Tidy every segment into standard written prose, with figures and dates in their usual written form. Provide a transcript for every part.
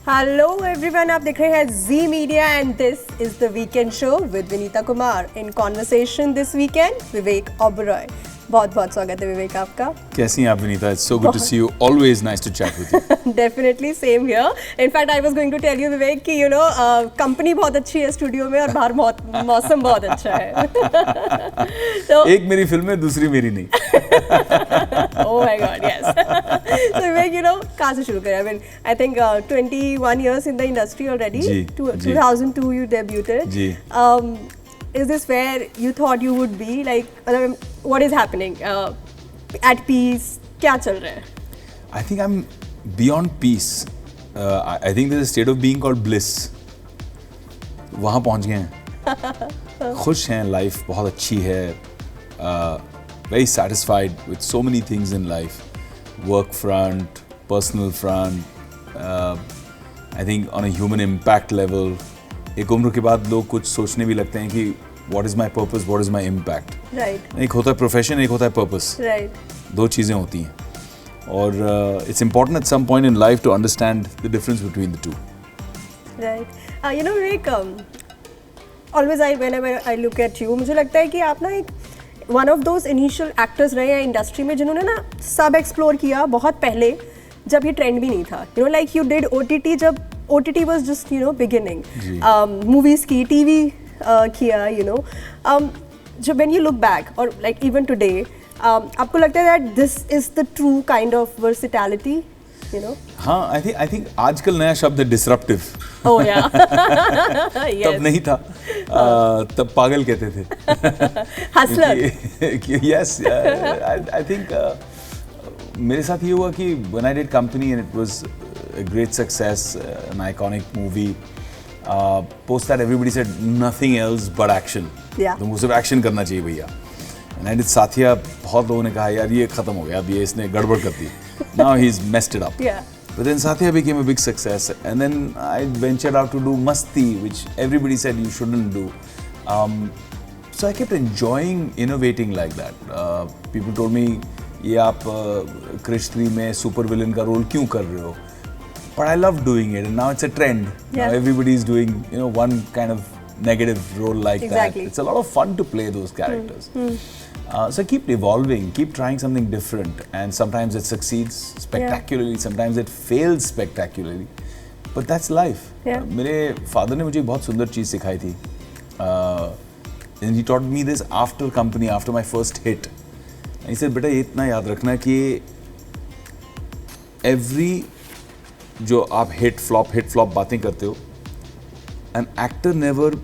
Hello everyone, आप देख रहे हैं Zee media and this is the weekend show with Vinita Kumar. In conversation this weekend Vivek Oberoi. बहुत बहुत स्वागत है विवेक आपका। कैसी हैं आप Vinita? It's so good to see you, always nice to chat with you. Definitely same here. In fact I was going to tell you Vivek कि company बहुत अच्छी है स्टूडियो में और बाहर मौसम बहुत अच्छा है। तो एक मेरी फिल्म है, दूसरी मेरी नहीं। Oh my god, yes. So Vivek, कहाँ से शुरू करें? I mean I think 21 years in the industry already. जी, 2002 you debuted. जी. Is this where you thought you would be? Like, what is happening? At peace? क्या चल रहा है? I think I'm beyond peace. I think there's a state of being called bliss. वहाँ पहुँच गए हैं। खुश हैं, लाइफ बहुत अच्छी है। Very satisfied with so many things in life. Work front, personal front. I think on a human impact level. एक उम्र के बाद लोग कुछ सोचने भी लगते हैं कि what is my purpose, what is my impact. Right. एक होता है प्रोफेशन, एक होता है पर्पस। Right. दो चीज़ें होती हैं और it's important at some point in life to understand the difference between the two. Right. Vivek, always whenever I look at you, मुझे लगता है कि आप ना एक one of those initial actors रहे हैं इंडस्ट्री में जिन्होंने ना सब एक्सप्लोर किया बहुत पहले, जब ये ट्रेंड भी नहीं था। Like you did OTT जब OTT was just beginning. Movies की, TV किया, जब when you look back or like even today, आपको लगता है that this is the true kind of versatility, हाँ, I think आजकल नया शब्द है disruptive. Oh yeah. Yes. तब नहीं था, तब पागल कहते थे। Hustler. Yes, I think मेरे साथ ये हुआ कि when I did company and it was a great success, an iconic movie. Post that everybody said nothing else but action. Yeah. तुमको सिर्फ एक्शन करना चाहिए भैया। And I did साथिया, बहुत लोगों ने कहा यार ये खत्म हो गया, अब ये इसने गड़बड़ कर दी। Now he's messed it up. Yeah. But then Satya became a big success, and then I ventured out to do Masti, which everybody said you shouldn't do. So I kept enjoying innovating like that. People told me ये आप क्रिश 3 में super villain का role क्यों कर रहे हो? But I love doing it, and now it's a trend. Yeah. Now everybody is doing, one kind of negative role like Exactly. that. It's a lot of fun to play those characters. So I keep evolving, keep trying something different, and sometimes it succeeds spectacularly, sometimes it fails spectacularly. But that's life. Yeah. मेरे father ने मुझे एक बहुत सुंदर चीज़ सिखाई थी. And he taught me this after company, after my first hit. And he said, बेटा ये इतना याद रखना कि every जो आप हिट फ्लॉप बातें करते हो, an actor never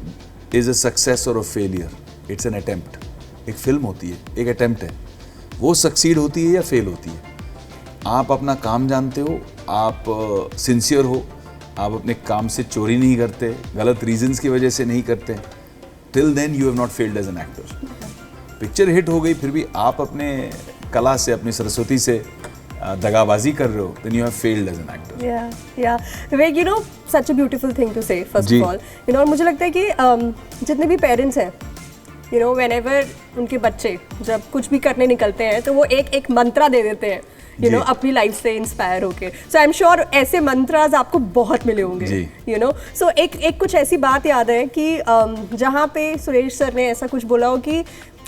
is a success or a failure, it's an attempt. एक फिल्म होती है, एक अटेम्प्ट है, वो सक्सीड होती है या फेल होती है। आप अपना काम जानते हो, आप सिंसियर हो, आप अपने काम से चोरी नहीं करते, गलत रीजंस की वजह से नहीं करते, till then you have not failed as an actor. Picture hit हो गई, फिर भी आप अपने कला से, अपनी सरस्वती से दगाबाजी कर रहे हो, then you have failed as an actor. Yeah. Vivek, such a beautiful thing to say, first of all. और मुझे लगता है कि जितने भी पेरेंट्स हैं, whenever उनके बच्चे जब कुछ भी करने निकलते हैं तो वो एक मंत्रा दे देते हैं, अपनी लाइफ से इंस्पायर होके। सो आई एम श्योर ऐसे मंत्रास आपको बहुत मिले होंगे, सो एक कुछ ऐसी बात याद है कि जहाँ पे सुरेश सर ने ऐसा कुछ बोला हो कि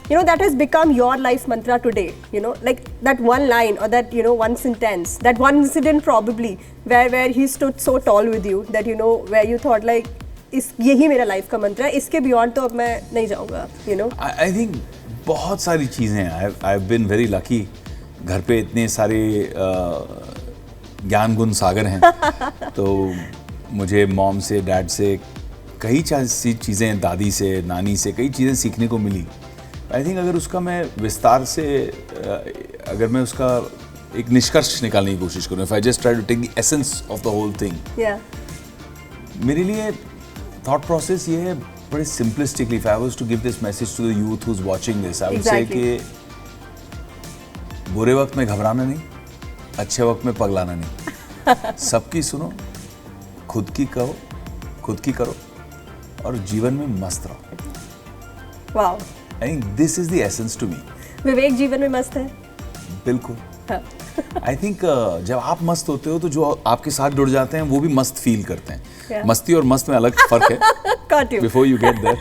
that has become your life mantra today, like that one line or that, one sentence, that one incident probably where he stood so tall with you that, where you thought like, यही मेरा life का मंत्र है, इसके beyond तो अब मैं नहीं जाऊँगा, I think बहुत सारी चीज़ें हैं। I've been very lucky, घर पे इतने सारे ज्ञान गुण सागर हैं। तो मुझे मॉम से, डैड से कई चीज़ें, दादी से, नानी से कई चीज़ें सीखने को मिली। आई थिंक अगर उसका मैं विस्तार से, अगर मैं उसका एक निष्कर्ष निकालने की कोशिश करूँ, if I just try to take the essence of the whole thing, मेरे लिए थॉट प्रोसेस ये है बड़े simplistically, if I was to give this message to the youth who is watching this, I would say कि बुरे वक्त में घबराना नहीं, अच्छे वक्त में पगलाना नहीं। सबकी सुनो, खुद की करो और जीवन में मस्त रहो। Wow, I think this is the essence to me. विवेक जीवन में मस्त है। बिल्कुल। आई थिंक जब आप मस्त होते हो तो जो आपके साथ जुड़ जाते हैं वो भी मस्त फील करते हैं. मस्ती और मस्त में अलग फर्क है. Before you get there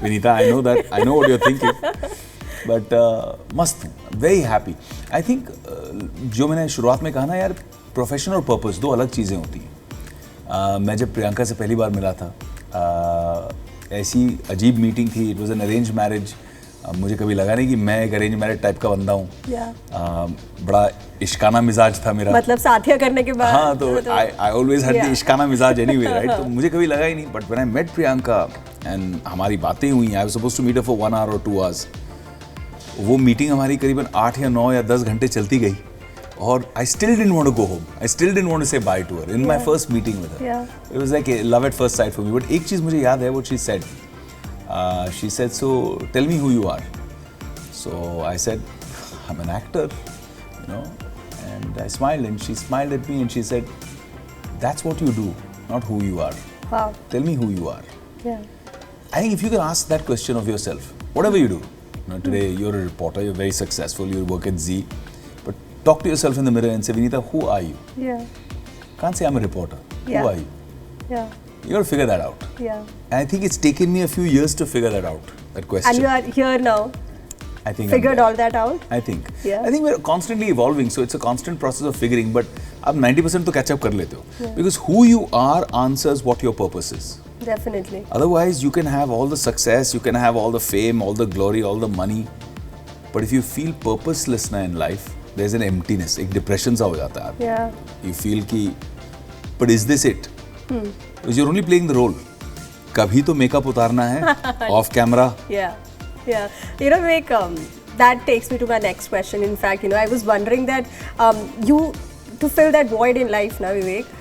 Vinita, I know that, I know what you are thinking, but मस्त हूँ, वेरी हैप्पी. आई थिंक जो मैंने शुरुआत में कहा ना यार, प्रोफेशन और पर्पस दो अलग चीज़ें होती हैं. मैं जब प्रियंका से पहली बार मिला था, ऐसी अजीब मीटिंग थी. It was an arrange marriage. मुझे कभी लगा नहीं कि मैं एक अरेंज मैरिज टाइप का बंदा हूँ. बड़ा इश्काना मिजाज था मेरा, मतलब साथिया करने के बाद. हाँ, तो आई ऑलवेज हैड द इश्काना मिजाज एनीवे, राइट. तो मुझे कभी लगा ही नहीं. But when I met Priyanka and हमारी बातें हुई, I was supposed to meet her for 1 hour or 2 hours. वो मीटिंग हमारी करीबन 8 या 9 या 10 घंटे चलती गई. और I still didn't want to go home. I still didn't want to say bye to her in my first meeting with her. It was like a love at first sight for me. But एक चीज़ मुझे याद है, what she said. She said, "So tell me who you are." So I said, "I'm an actor," you know. And I smiled, and she smiled at me, and she said, "That's what you do, not who you are. Wow. Tell me who you are." Yeah. I think if you can ask that question of yourself, whatever you do, you know, today you're a reporter, you're very successful, you work at Z. Talk to yourself in the mirror and say, Vineeta, who are you? Yeah. Can't say I'm a reporter. Yeah. Who are you? Yeah. You got to figure that out. Yeah. And I think it's taken me a few years to figure that out, that question. And you are here now. I think figured all that out. I think. Yeah. I think we're constantly evolving, so it's a constant process of figuring. But आप 90% तो catch up कर लेते हो. Yeah. Because who you are answers what your purpose is. Definitely. Otherwise, you can have all the success, you can have all the fame, all the glory, all the money. But if you feel purposeless na in life, there's an emptiness, एक depression सा हो जाता है. Yeah. You feel कि, but is this it? Because you're only playing the role. कभी तो makeup उतारना है, off camera. Yeah, yeah. You know, Vivek, that takes me to my next question. In fact, you know, I was wondering that you to fill that void in life ना, Vivek,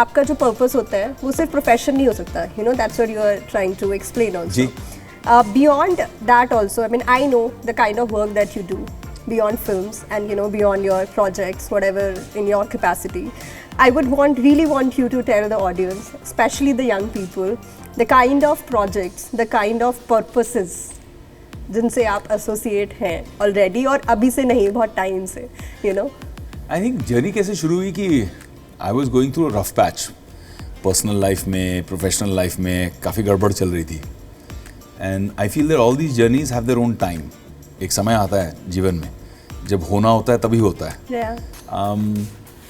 आपका जो purpose होता है, वो सिर्फ profession नहीं हो सकता. You know, that's what you are trying to explain also. Ji. Beyond that also, I mean, I know the kind of work that you do. Beyond films and, you know, beyond your projects, whatever in your capacity, I would really want you to tell the audience, especially the young people, the kind of projects, the kind of purposes जिनसे आप associate हैं already और अभी से नहीं, बहुत time से, you know. I think journey कैसे शुरू हुई कि I was going through a rough patch, personal life में, professional life में काफ़ी गड़बड़ चल रही थी. And I feel that all these journeys have their own time. एक समय आता है जीवन में जब होना होता है तभी होता है. Yeah.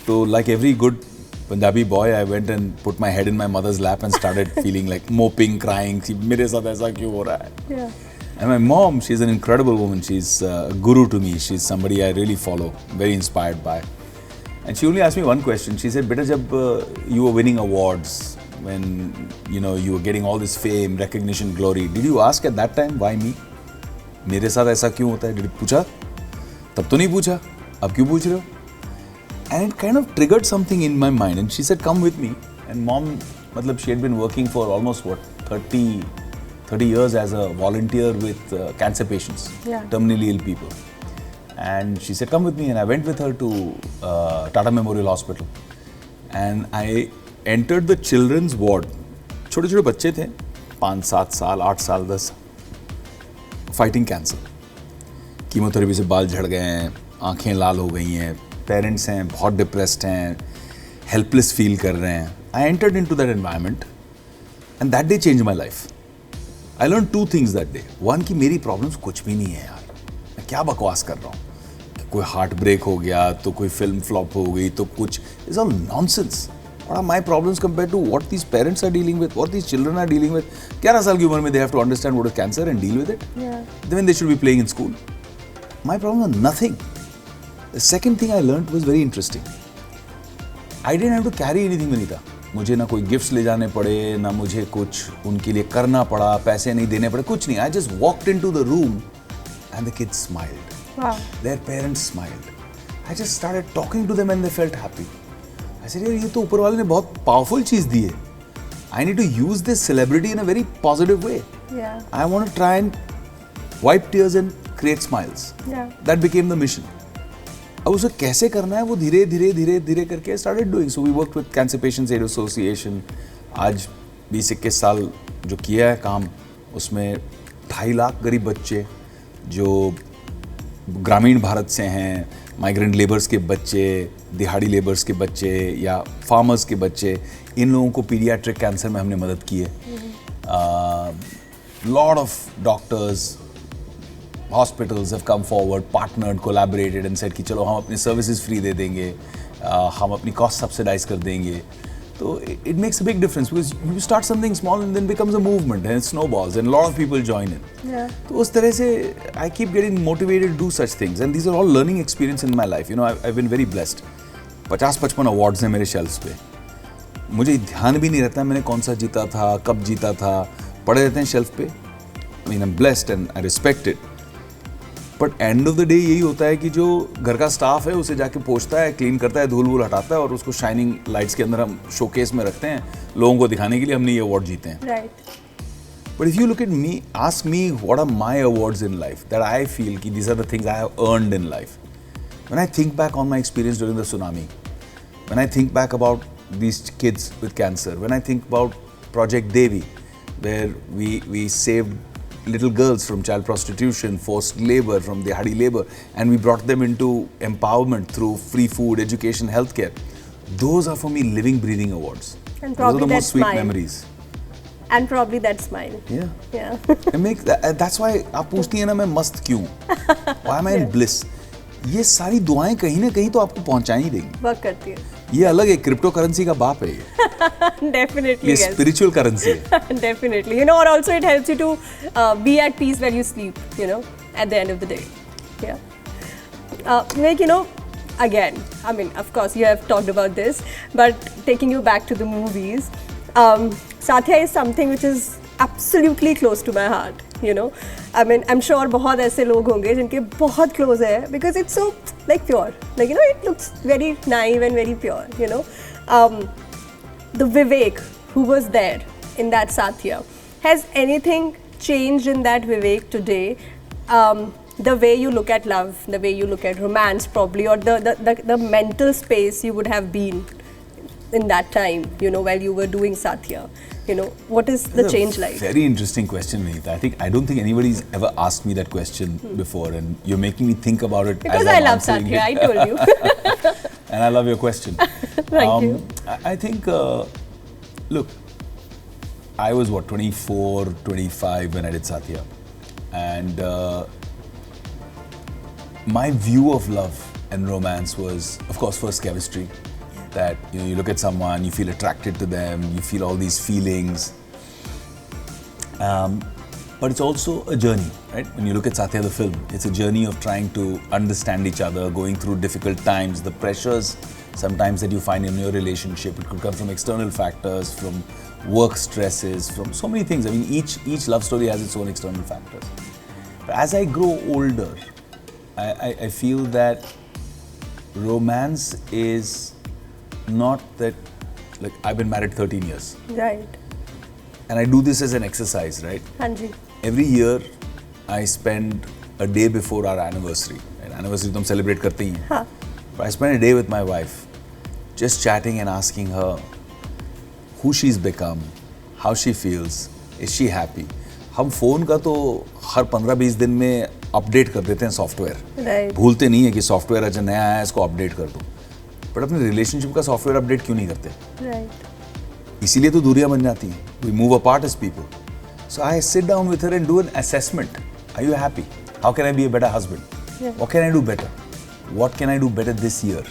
तो like every good Punjabi boy, I went and put my head in my mother's lap and started feeling like moping, crying. कि मेरे साथ ऐसा क्यों हो रहा है? Yeah. And my mom, she's an incredible woman. She's a guru to me. She's somebody I really follow, very inspired by. And she only asked me one question. She said, "Beta, जब you were winning awards, when you know you were getting all this fame, recognition, glory, did you ask at that time why me? मेरे साथ ऐसा क्यों होता है? पूछा? तब तो नहीं पूछा, अब क्यों पूछ रहे हो? And it kind of triggered something in my mind. And she said, "Come with me." And mom, मतलब she had been working for almost 30 years as a volunteer with cancer patients, terminally ill people. And she said, "Come with me." And I went with her to Tata Memorial Hospital. And I entered the children's ward. छोटे छोटे बच्चे थे, 5-7 साल, 8 साल, 10. Fighting cancer, chemotherapy से बाल झड़ गए हैं, आंखें लाल हो गई हैं, पेरेंट्स हैं बहुत डिप्रेस्ड हैं, हेल्पलेस फील कर रहे हैं. I entered into that environment and that day change my life. I learn 2 things that day. One, कि मेरी प्रॉब्लम्स कुछ भी नहीं है यार, मैं क्या बकवास कर रहा हूँ. कोई हार्ट ब्रेक हो गया तो कोई फिल्म फ्लॉप हो गई तो कुछ, it's all nonsense. What are my problems compared to what these parents are dealing with, what these children are dealing with? 11 साल की उम्र में they have to understand what is cancer and deal with it. Yeah. Then they should be playing in school. My problems are nothing. The second thing I learned was very interesting. I didn't have to carry anything, Vineeta. मुझे ना कोई gifts ले जाने पड़े, ना मुझे कुछ उनके लिए करना पड़ा, पैसे नहीं देने पड़े, कुछ नहीं. I just walked into the room and the kids smiled. Wow. Their parents smiled. I just started talking to them and they felt happy. I said, यार ये तो ऊपर वाले ने बहुत पावरफुल चीज़ दी है. I need to use this celebrity in a very positive way. Yeah. I want to try and wipe tears and create smiles. Yeah. That became the mission. अब उसे कैसे करना है वो धीरे धीरे करके started doing. So we worked with Cancer Patients Aid Association. आज 20-21 साल जो किया है काम, उसमें 2.5 लाख गरीब बच्चे जो ग्रामीण भारत से हैं, माइग्रेंट लेबर्स के बच्चे, दिहाड़ी लेबर्स के बच्चे या फार्मर्स के बच्चे, इन लोगों को पीडियाट्रिक कैंसर में हमने मदद की है. Lot of doctors, hospitals have come forward, partnered, collaborated and said कि चलो हम अपने सर्विसेज फ्री दे देंगे, हम अपनी कॉस्ट सब्सिडाइज कर देंगे. So it makes a big difference because you start something small and then becomes a movement and it snowballs and a lot of people join in. Yeah. तो उस तरह से I keep getting motivated to do such things and these are all learning experience in my life. You know, I've been very blessed. 50-55 awards हैं मेरे shelves पे. मुझे ध्यान भी नहीं रहता मैंने कौन सा जीता था, कब जीता था, पड़े रहते हैं shelf पे. I mean I'm blessed and I respect it. But end of the day यही होता है कि जो घर का स्टाफ है उसे जाके पोंछता है, क्लीन करता है, धूल वूल हटाता है और उसको शाइनिंग लाइट्स के अंदर हम शोकेस में रखते हैं लोगों को दिखाने के लिए हमने ये अवार्ड जीते हैं. But if you look at me, ask me what are my awards in life that I feel कि these are the things I have earned in life. When I think back on my experience during the tsunami, when I think back about these kids with cancer, when I think about project Devi where we saved little girls from child prostitution, forced labor, from dihadi labor, and we brought them into empowerment through free food, education, healthcare. Those are for me living, breathing awards. And those are the most sweet smile. memories. And probably that smile. Yeah. Yeah. That's why आप पूछती हैं ना मैं मस्त क्यों? Why am I in bliss? ये सारी दुआएं कहीं ना कहीं तो आपको पहुंचा ही देंगी. वर्क करती है. ये अलग है, क्रिप्टो करेंसी का बाप है ये. Definitely. ये स्पिरिचुअल करेंसी है. Definitely. You know, or also it helps you to be at peace when you sleep, you know, at the end of the day. Yeah. Like, you know, again, I mean, of course, you have talked about this, but taking you back to the movies, Saathiya is something which is absolutely close to my heart, you know. I mean, I'm sure बहुत ऐसे लोग होंगे जिनके बहुत close है because it's so like pure, like, you know, it looks very naive and very pure, you know. The Vivek who was there in that Saathiya, has anything changed in that Vivek today? The way you look at love, the way you look at romance probably, or the mental space you would have been in that time, you know, while you were doing Satya, you know, what is the change like? Very interesting question, Vineeta. I don't think anybody's ever asked me that question before, and you're making me think about it. Because I love Satya, I told you. And I love your question. Thank you. I think, look, I was 24, 25 when I did Satya, and my view of love and romance was, of course, first chemistry. That, you know, you look at someone, you feel attracted to them, you feel all these feelings. But it's also a journey, right? When you look at Satya the film, it's a journey of trying to understand each other, going through difficult times, the pressures sometimes that you find in your relationship. It could come from external factors, from work stresses, from so many things. I mean, each love story has its own external factors. But as I grow older, I feel that romance is not that, like, I've been married 13 years. Right. And I do this as an exercise, right? Hanji. Every year, I spend a day before our anniversary. Right? Anniversary तो हम celebrate करते ही हैं. हाँ. But I spend a day with my wife, just chatting and asking her who she's become, how she feels, is she happy. हम phone का तो हर 15-20 दिन में अपडेट कर देते हैं सॉफ्टवेयर. Right. भूलते नहीं है कि सॉफ्टवेयर आज नया आया है, इसको अपडेट कर दो. बट अपने रिलेशनशिप का सॉफ्टवेयर अपडेट क्यों नहीं करते? Right. इसीलिए तो दूरियां बन जाती हैं. We move apart as people. So I sit down with her and do an assessment. Are you happy? How can I be a better husband? Yeah. What can I do better? What can I do better this year?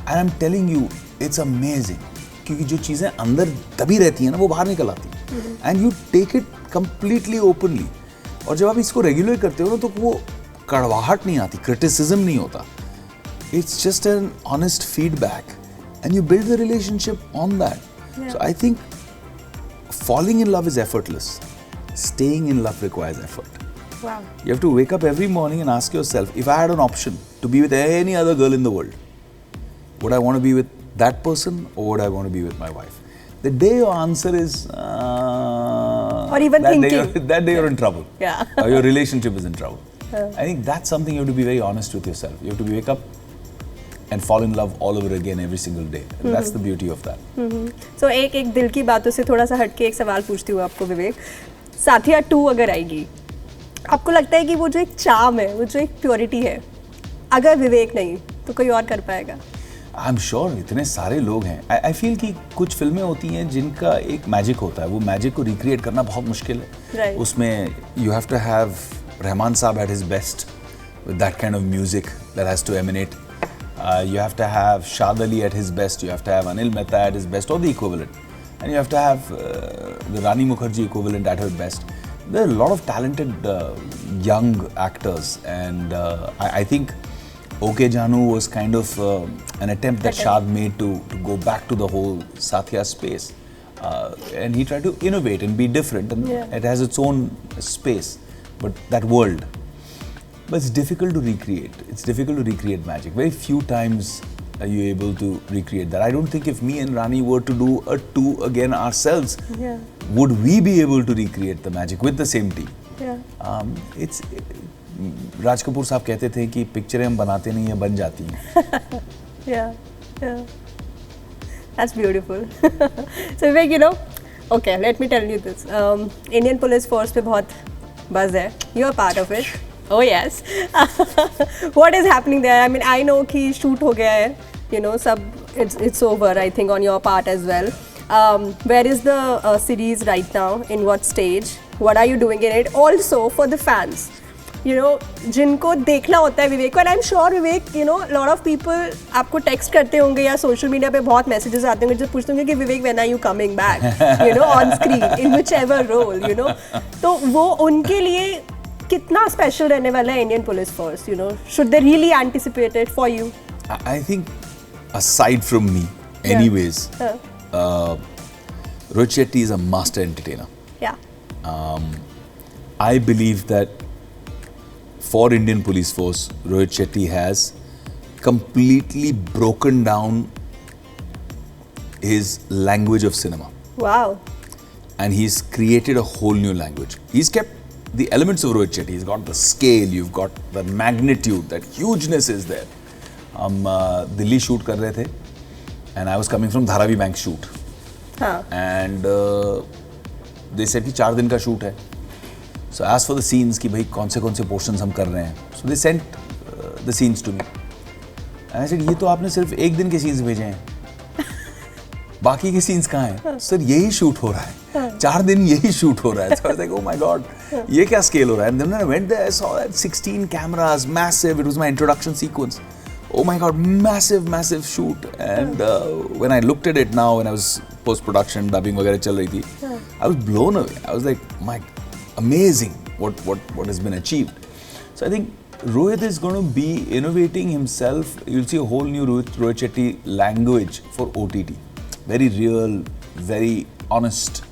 And I'm telling you, it's amazing. क्योंकि जो चीज़ें अंदर दबी रहती हैं ना, वो बाहर निकल आती हैं. And you take it completely openly. और जब आप इसको रेगुलर करते हो ना, तो वो कड़वाहट नहीं आती, क्रिटिसिज्म नहीं होता. It's just an honest feedback, and you build the relationship on that. Yeah. So I think falling in love is effortless. Staying in love requires effort. Wow. You have to wake up every morning and ask yourself, if I had an option to be with any other girl in the world, would I want to be with that person or would I want to be with my wife? The day your answer is or even that thinking, that day you're in trouble. Yeah. Or your relationship is in trouble. I think that's something you have to be very honest with yourself. You have to wake up and fall in love all over again every single day. And that's the beauty of that. So एक दिल की बातों से थोड़ा सा हटके एक सवाल पूछती हूँ आपको विवेक. साथिया 2 अगर आएगी, आपको लगता है कि वो जो एक चार्म है, वो जो एक प्योरिटी है, अगर विवेक नहीं तो कोई और कर पाएगा? आई एम श्योर इतने सारे लोग हैं. आई फील कि कुछ फिल्में होती हैं जिनका एक मैजिक होता है, वो मैजिक को रिक्रिएट करना बहुत मुश्किल है. Right. उसमें you have to have Rahman sahab at his best with that kind of music that has to emanate. You have to have Shad Ali at his best, you have to have Anil Mehta at his best, or the equivalent. And you have to have the Rani Mukherjee equivalent at her best. There are a lot of talented young actors, and I think OK Janu was kind of an attempt that Shad made to go back to the whole Saathiya space. And he tried to innovate and be different, and it has its own space, but that world. But it's difficult to recreate. It's difficult to recreate magic. Very few times are you able to recreate that. I don't think if me and Rani were to do a 2 again ourselves, would we be able to recreate the magic with the same team? It's Raj Kapoor साहब कहते थे कि पिक्चरें हम बनाते नहीं है, बन जाती हैं. That's beautiful. So Vivek, okay, let me tell you this. Indian Police Force पे बहुत buzz है. You're part of it. Oh yes. What is happening there? I mean, I know कि shoot हो गया है. सब it's over. I think on your part as well. Where is the series right now? In what stage? What are you doing in it? Also for the fans, जिनको देखना होता है विवेक को. And I'm sure Vivek, lot of people आपको text करते होंगे या social media पे बहुत messages आते होंगे जो पूछते होंगे कि विवेक when are you coming back? On screen in whichever role. तो वो उनके लिए कितना स्पेशल रहने वाला है Indian police force? Should they really anticipate it for you? I think aside from me anyways, Rohit Shetty is a master entertainer. I believe that for Indian Police Force, Rohit Shetty has completely broken down his language of cinema. Wow. And he's created a whole new language. He's kept the elements of Rohit Shetty. He's got the scale, you've got the magnitude, that hugeness is there. हम Delhi shoot कर रहे थे and I was coming from Dharavi bank shoot. And they said कि 4 दिन का shoot है. So I asked for the scenes कि भाई कौन से portions हम कर रहे हैं. So they sent the scenes to me. And I said ये तो आपने सिर्फ 1 दिन के scenes भेजे हैं. बाकी के सीन्स कहाँ हैं? सर यही शूट हो रहा है, 4 दिन यही शूट हो रहा है. So I was like, oh my god, ये क्या scale हो रहा है? And then when I went there, I saw that 16 cameras, massive. It was my introduction sequence. Oh my god, massive shoot. And when I looked at it now, when I was post production, dubbing वगैरह चल रही थी, I was blown away. I was like, my amazing what has been achieved. So I think Rohit is going to be innovating himself. You'll see a whole new Rohit Shetty language for OTT. Very real, very honest.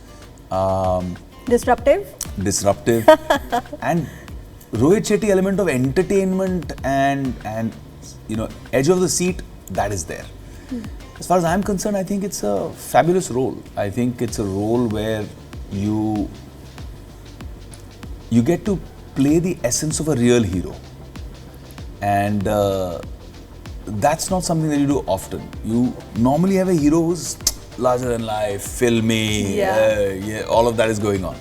Disruptive. And Rohit Shetty element of entertainment and edge of the seat, that is there. As far as I'm concerned, I think it's a fabulous role. I think it's a role where you get to play the essence of a real hero. And that's not something that you do often. You normally have a hero who's larger than life, filmy, all of that is going on.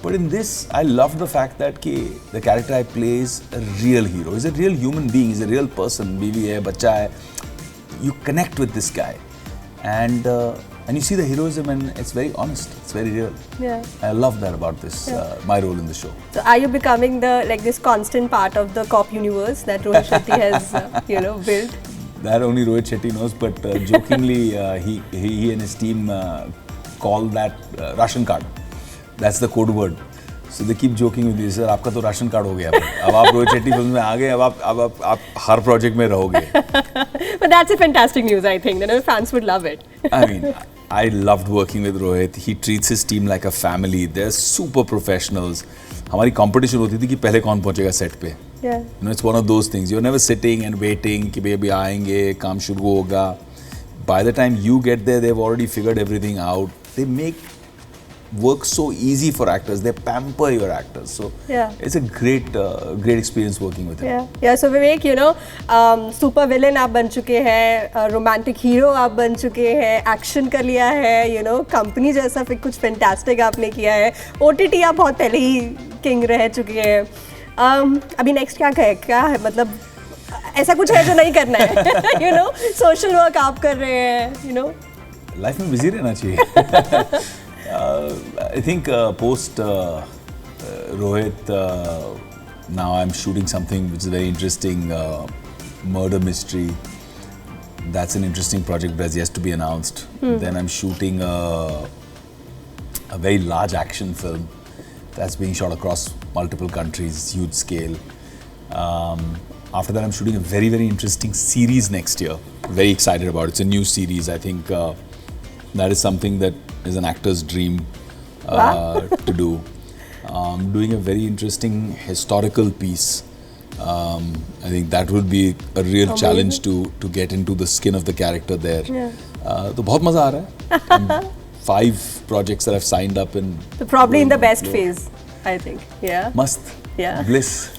But in this, I love the fact that the character I play is a real hero. He's a real human being. He's a real person. Biwi hai, bacha hai. You connect with this guy, and you see the heroism, and it's very honest. It's very real. I love that about this. My role in the show. So, are you becoming this constant part of the cop universe that Rohit Shetty has, built? That only Rohit Shetty knows. But jokingly, he and his team call that ration card. That's the code word. So they keep joking with this. Sir, आपका तो ration card हो गया. अब आप Rohit Shetty film में आ गए. अब आप हर प्रोजेक्ट में रहोगे. But that's a fantastic news, I think. Fans would love it. I mean, I loved working with Rohit. He treats his team like a family. They're super professionals. हमारी competition होती थी कि पहले कौन पहुंचेगा set पे. It's one of those things. You're never sitting and waiting कि भाई अभी आएंगे, काम शुरू होगा. By the time you get there, they've already figured everything out. They make work so easy for actors. They pamper your actors. So it's a great experience working with him. So Vivek, super villain आप बन चुके हैं, romantic hero आप बन चुके हैं, action कर लिया है, company जैसा फिर कुछ fantastic आपने किया है, OTT आप बहुत पहले ही king रह चुके हैं. अभी next क्या है मतलब ऐसा कुछ है जो नहीं करना है? You know, social work आप कर रहे हैं, you know. लाइफ में बिजी रहना चाहिए. I think post Rohit, now I'm shooting something which is very interesting, murder mystery. That's an interesting project, but has to be announced. Then I'm shooting a very large action film that's being shot across multiple countries, huge scale. After that, I'm shooting a very, very interesting series next year. Very excited about it. It's a new series. I think that is something that is an actor's dream to do. Doing a very interesting historical piece. I think that would be a real challenge to get into the skin of the character there. तो बहुत मजा आ रहा है. 5 projects that I've signed up in. So probably in the best phase, I think. Yeah. Must. Yeah. Bliss.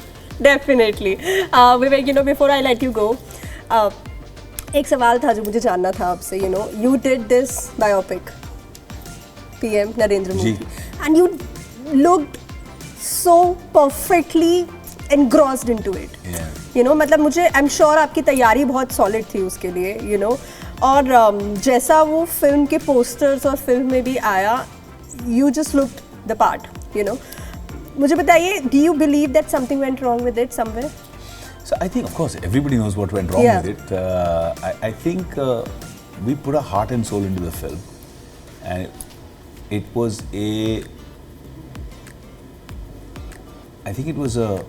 Definitely. Vivek, you know, before I let you go, एक सवाल था जो मुझे जानना था आपसे. You know, you did this biopic, PM Narendra Modi, and you looked so perfectly engrossed into it. Yeah. You know, मतलब मुझे I'm sure आपकी तैयारी बहुत solid थी उसके लिए. You know, और जैसा वो फिल्म के posters और फिल्म में भी आया, you just looked the part. You know. मुझे बताइए, do you believe that something went wrong with it somewhere? So I think, of course, everybody knows what went wrong with it. I think we put our heart and soul into the film, and it was I think it was an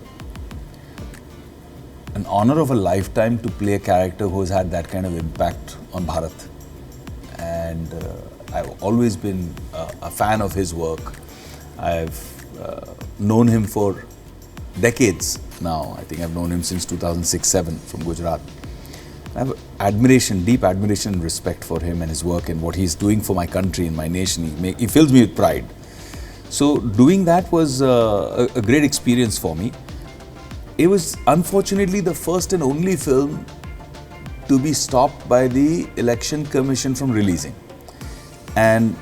honor of a lifetime to play a character who has had that kind of impact on Bharat. And I've always been a fan of his work. I've known him for decades now. I think I've known him since 2006-07 from Gujarat. I have admiration, deep admiration and respect for him and his work and what he's doing for my country and my nation. He fills me with pride. So doing that was a great experience for me. It was unfortunately the first and only film to be stopped by the Election Commission from releasing. And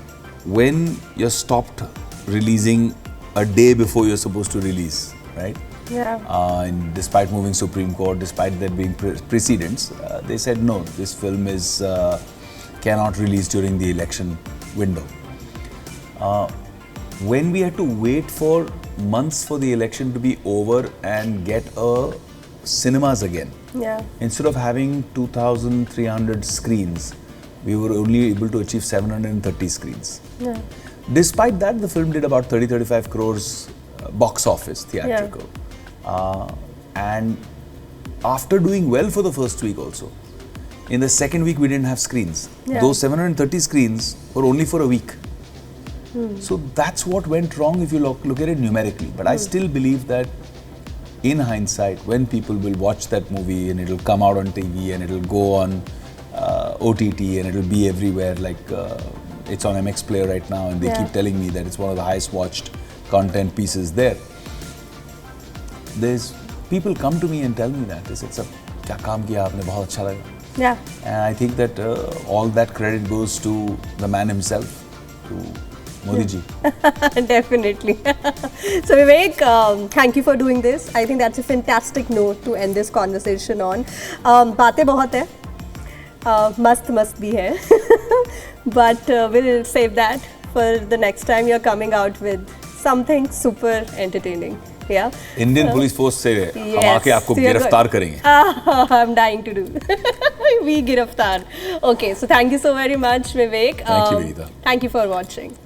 when you're stopped releasing a day before you're supposed to release, right? Yeah. And despite moving Supreme Court, despite there being precedents, they said no, this film is cannot release during the election window. When we had to wait for months for the election to be over and get cinemas again, instead of having 2,300 screens, we were only able to achieve 730 screens. Yeah. Despite that, the film did about 30-35 crores box office, theatrical. And after doing well for the first week also, in the second week we didn't have screens. Those 730 screens were only for a week. So that's what went wrong if you look at it numerically. But I still believe that in hindsight, when people will watch that movie and it'll come out on TV and it'll go on OTT and it'll be everywhere, like it's on MX Player right now, and they keep telling me that it's one of the highest watched content pieces there. There's people come to me and tell me that they said, "Sir, क्या काम किया आपने, बहुत अच्छा लगा." Yeah. And I think that all that credit goes to the man himself, to Modi ji. Definitely. So Vivek, thank you for doing this. I think that's a fantastic note to end this conversation on. बातें बहुत है, मस्त भी है, but we'll save that for the next time you're coming out with something super entertaining. Yeah. Indian Police Force से हम आके आपको गिरफ्तार करेंगे. I'm dying to do. We गिरफ्तार. Okay, so thank you so very much, Vivek. Thank you, Vineeta. Thank you for watching.